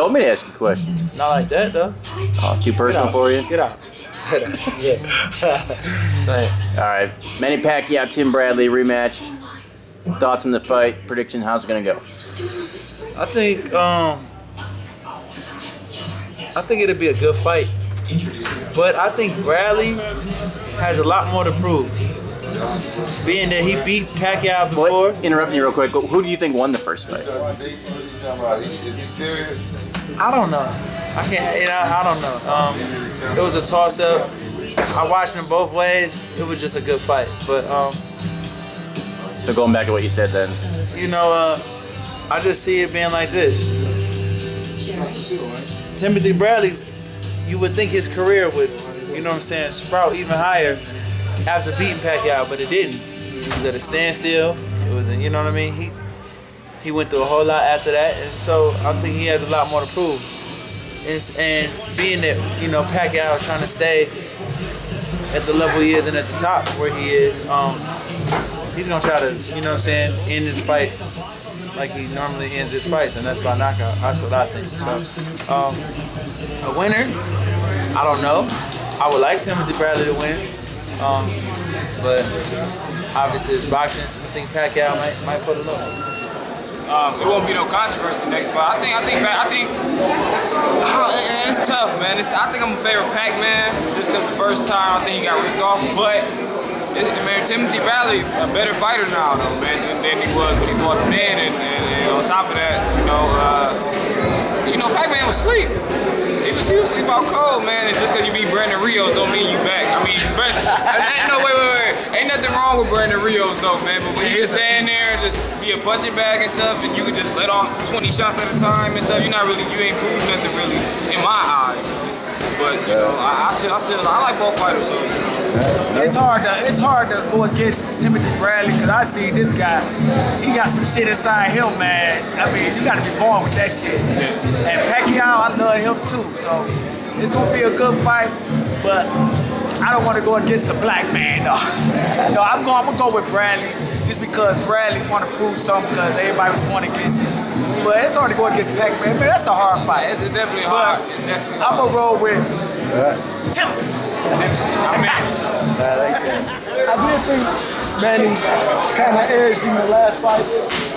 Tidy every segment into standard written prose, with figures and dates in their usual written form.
told me to ask you questions. Not like that, though. Oh, too personal for you? Get out. Yeah. All right. Manny Pacquiao, Tim Bradley rematch. Thoughts on the fight? Prediction? How's it gonna go? I think it'll be a good fight, but I think Bradley has a lot more to prove. Being that he beat Pacquiao before. Interrupting you real quick. Who do you think won the first fight? Is he serious? I don't know. I don't know. It was a toss-up. I watched them both ways. It was just a good fight. But so going back to what you said then. You know, I just see it being like this. Timothy Bradley, you would think his career would, you know what I'm saying, sprout even higher after beating Pacquiao, but it didn't. It was at a standstill. It was, you know what I mean? He went through a whole lot after that, and so I think he has a lot more to prove. And being that, you know, Pacquiao is trying to stay at the level he is and at the top where he is, he's gonna try to, you know what I'm saying, end this fight like he normally ends his fights, and that's by knockout. That's what I think. So, a winner, I don't know. I would like Timothy Bradley to win, but obviously it's boxing. I think Pacquiao might put it up. It won't be no controversy next fight. I think it's tough, man. I think I'm a favorite Pac-Man just because the first time I think he got ripped off, but. Man, Timothy Bradley a better fighter now, though, man, than he was when he fought him then. And on top of that, you know, Pac-Man was asleep. He was asleep out cold, man. And just because you beat Brandon Rios don't mean you back. I mean, no, wait. Ain't nothing wrong with Brandon Rios, though, man. But when you can stand there and just be a punching bag and stuff, and you can just let off 20 shots at a time and stuff, you ain't proved nothing really in my eyes. But you know, I like both fighters. So it's hard to go against Timothy Bradley because I see this guy. He got some shit inside him, man. I mean, you got to be born with that shit. Yeah. And Pacquiao, I love him too. So it's gonna be a good fight, but I don't want to go against the black man. No, I'm gonna go with Bradley just because Bradley want to prove something because everybody was going against him. But it's hard to go against Pac-Man. Man, that's a hard fight. It's definitely hard. I'm going to roll with Tim. I'm Manny. I did think Manny kind of edged in the last fight,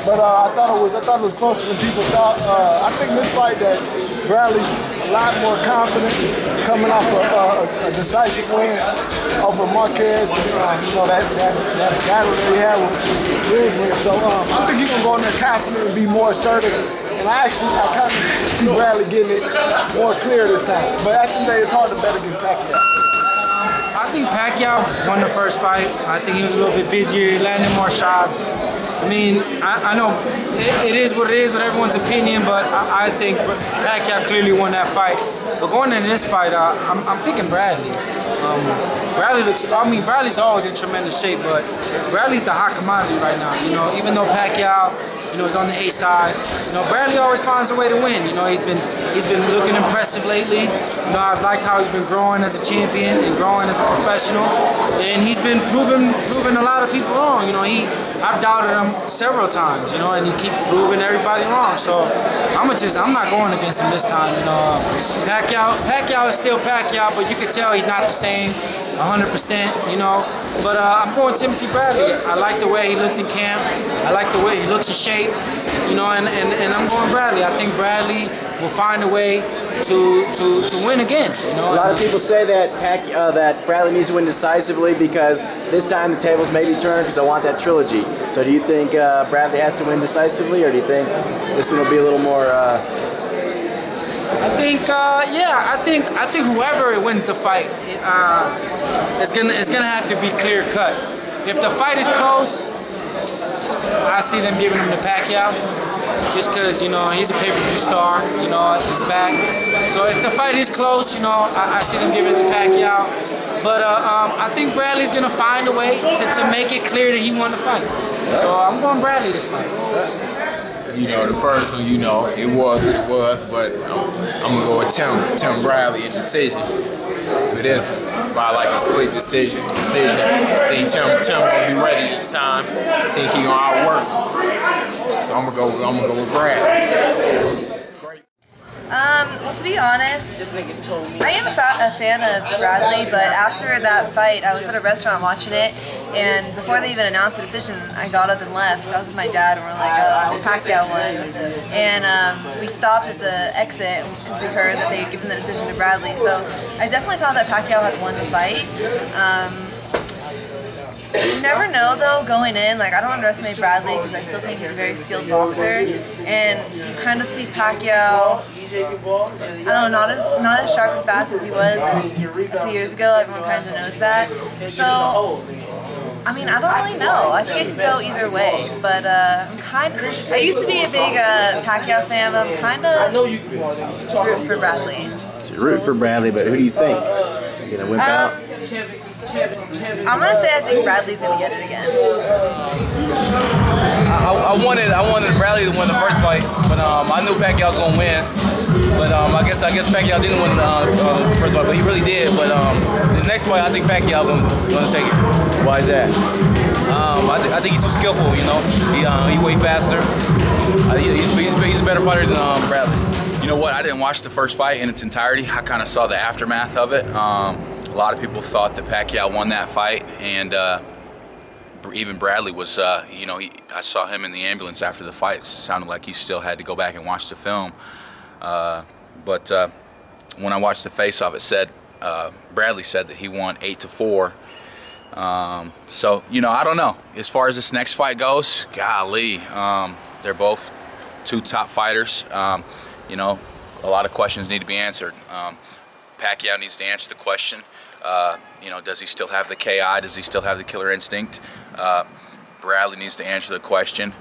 but I thought it was closer than people thought. I think this fight that Bradley's a lot more confident coming off a decisive win over Marquez. You know that battle that he had with Ridgeway. So I think he's gonna go in there confident and be more assertive. And I kind of see Bradley getting it more clear this time. But at the end of the day, it's hard to bet against Pacquiao. I think Pacquiao won the first fight. I think he was a little bit busier, landing more shots. I mean, I know it is what it is with everyone's opinion, but I think Pacquiao clearly won that fight. But going into this fight, I'm picking Bradley. Bradley's always in tremendous shape, but Bradley's the hot commodity right now. You know, even though Pacquiao, you know, is on the A side, you know, Bradley always finds a way to win. You know, he's been looking impressive lately. You know, I've liked how he's been growing as a champion and growing as a professional, and he's been proving a lot of people wrong. You know, I've doubted him several times, you know, and he keeps proving everybody wrong. So I'm not going against him this time. You know, Pacquiao is still Pacquiao, but you can tell he's not the same 100%. You know, but I'm going Timothy Bradley. I like the way he looked in camp. I like the way he looks in shape. You know, and I'm going Bradley. I think Bradley will find a way to win again. You know? A lot of people say that that Bradley needs to win decisively because this time the tables may be turned because I want that trilogy. So do you think Bradley has to win decisively, or do you think this one will be a little more? I think whoever wins the fight is gonna have to be clear cut. If the fight is close, I see them giving him to Pacquiao, just because, you know, he's a pay-per-view star, you know, he's back. So if the fight is close, you know, I see them giving it to Pacquiao. But I think Bradley's going to find a way to make it clear that he won the fight. So I'm going Bradley this fight. You know, the first one, you know, it was what it was, but I'm going to go with Tim Bradley in decision. For this by like a split decision. I think Tim gonna be ready this time. I think he gonna outwork. So I'm gonna go with Brad. Great. Well, to be honest, I am a fan of Bradley, but after that fight, I was at a restaurant watching it, and before they even announced the decision, I got up and left. I was with my dad, and we're like, oh, Pacquiao won. And we stopped at the exit because we heard that they had given the decision to Bradley. So I definitely thought that Pacquiao had won the fight. You never know though going in, like I don't underestimate Bradley because I still think he's a very skilled boxer, and you kind of see Pacquiao, I don't know, not as sharp and fast as he was a few years ago. Everyone kind of knows that. So I mean, I don't really know. I think it could go either way, but I used to be a big Pacquiao fan, but I'm kind of rooting for Bradley. So you're rooting for Bradley, but who do you think? You gonna wimp out? I'm gonna say I think Bradley's gonna get it again. I wanted Bradley to win the first fight, but I knew Pacquiao was gonna win. But I guess Pacquiao didn't win the first fight, but he really did. But this next fight, I think Pacquiao gonna take it. Why is that? I think he's too skillful. You know, he way faster. He's a better fighter than Bradley. You know what? I didn't watch the first fight in its entirety. I kind of saw the aftermath of it. A lot of people thought that Pacquiao won that fight, and even Bradley was, you know, I saw him in the ambulance after the fight. It sounded like he still had to go back and watch the film. But when I watched the face-off, it said, Bradley said that he won 8-4. So, you know, I don't know. As far as this next fight goes, golly, they're both two top fighters. You know, a lot of questions need to be answered. Pacquiao needs to answer the question. You know, does he still have the KI? Does he still have the killer instinct? Bradley needs to answer the question.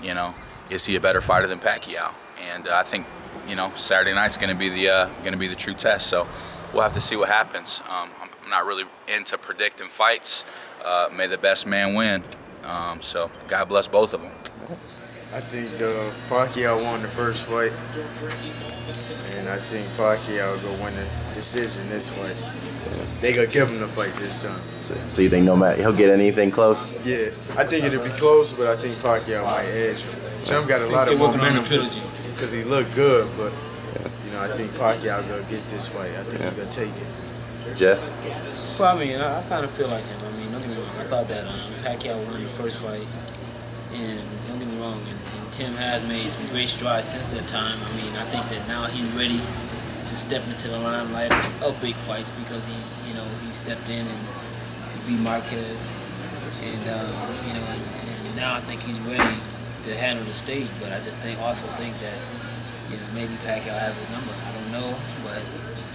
You know, is he a better fighter than Pacquiao? And I think, you know, Saturday night's going to be the true test. So we'll have to see what happens. I'm not really into predicting fights. May the best man win. So God bless both of them. I think Pacquiao won the first fight, and I think Pacquiao will go win the decision this fight. They gonna give him the fight this time. So you think no matter he'll get anything close? Yeah, I think it'll be close, but I think Pacquiao might edge him. Tim got a lot of momentum because he looked good, but you know I think Pacquiao gonna get this fight. I think he's gonna take it. Jeff? Well, I mean, I kind of feel like him. I mean, don't get me wrong. I thought that Pacquiao won the first fight, and don't get me wrong. And Tim has made some great strides since that time. I mean, I think that now he's ready to step into the limelight of big fights because he stepped in and he beat Marquez, and you know, and now I think he's ready to handle the stage. But I just also think that maybe Pacquiao has his number. I don't know, but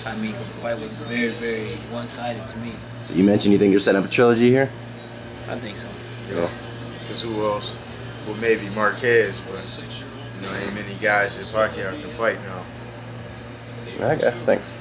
I mean, the fight was very, very one-sided to me. So you mentioned you think you're setting up a trilogy here? I think so. Yeah. Because who else? Well, maybe Marquez, but ain't many guys that Pacquiao can fight now. I guess. Thanks.